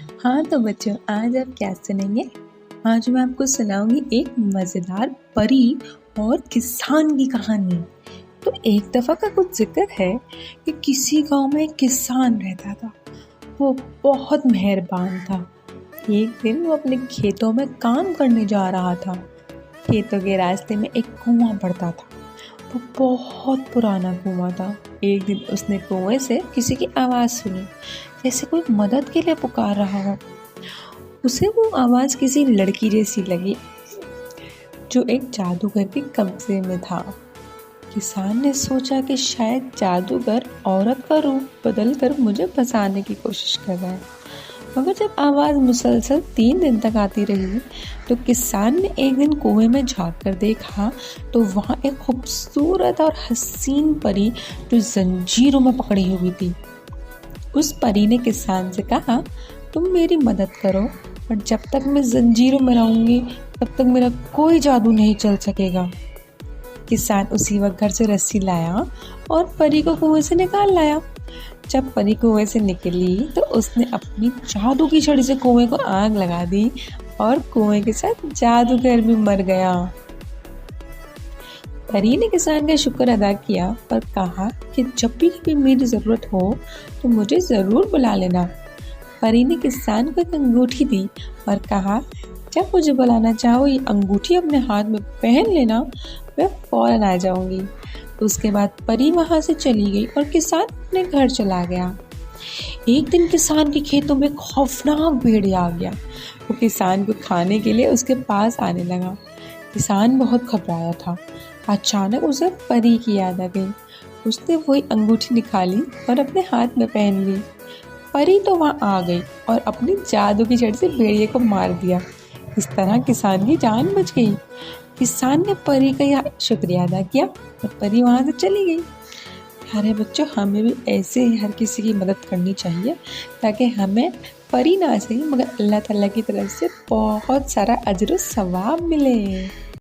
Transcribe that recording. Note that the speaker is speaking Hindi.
हाँ तो बच्चों, आज आप क्या सुनेंगे? आज मैं आपको सुनाऊंगी एक मज़ेदार परी और किसान की कहानी। तो एक दफ़ा का कुछ जिक्र है कि किसी गांव में एक किसान रहता था। वो बहुत मेहरबान था। एक दिन वो अपने खेतों में काम करने जा रहा था। खेतों के रास्ते में एक कुआं पड़ता था। वो बहुत पुराना कुआं था। एक दिन उसने कुएं से किसी की आवाज़ सुनी, जैसे कोई मदद के लिए पुकार रहा हो। उसे वो आवाज़ किसी लड़की जैसी लगी जो एक जादूगर के कब्जे में था। किसान ने सोचा कि शायद जादूगर औरत का रूप बदल कर मुझे फंसाने की कोशिश कर रहा है। मगर जब आवाज़ मुसलसल 3 दिन तक आती रही तो किसान ने एक दिन कुएं में झांक कर देखा तो वहाँ एक खूबसूरत और हसीन परी जो जंजीरों में पकड़ी हुई थी। उस परी ने किसान से कहा, तुम मेरी मदद करो, और जब तक मैं जंजीरों में रहूंगी तब तक मेरा कोई जादू नहीं चल सकेगा। किसान उसी वक्त घर से रस्सी लाया और परी को कुएं से निकाल लाया। जब परी कुएं से निकली तो उसने अपनी जादू की छड़ी से कुएं को आग लगा दी और कुएं के साथ जादूगर भी मर गया। परी ने किसान का शुक्र अदा किया और कहा कि जब भी कभी मेरी ज़रूरत हो तो मुझे ज़रूर बुला लेना। परी ने किसान को एक अंगूठी दी और कहा, जब मुझे बुलाना चाहो ये अंगूठी अपने हाथ में पहन लेना, मैं फौरन आ जाऊंगी। उसके बाद परी वहाँ से चली गई और किसान अपने घर चला गया। एक दिन किसान के खेतों में खौफनाक भेड़िया आ गया। वो किसान को खाने के लिए उसके पास आने लगा। किसान बहुत घबराया था। अचानक उसे परी की याद आ गई। उसने वही अंगूठी निकाली और अपने हाथ में पहन ली। परी तो वहाँ आ गई और अपनी जादू की छड़ी से भेड़िए को मार दिया। इस तरह किसान की जान बच गई। किसान ने परी का शुक्रिया अदा किया और परी वहाँ से चली गई। प्यारे बच्चों, हमें भी ऐसे ही हर किसी की मदद करनी चाहिए ताकि हमें परी ना सही मगर अल्लाह ताला की तरफ से बहुत सारा अजर व सवाब मिले।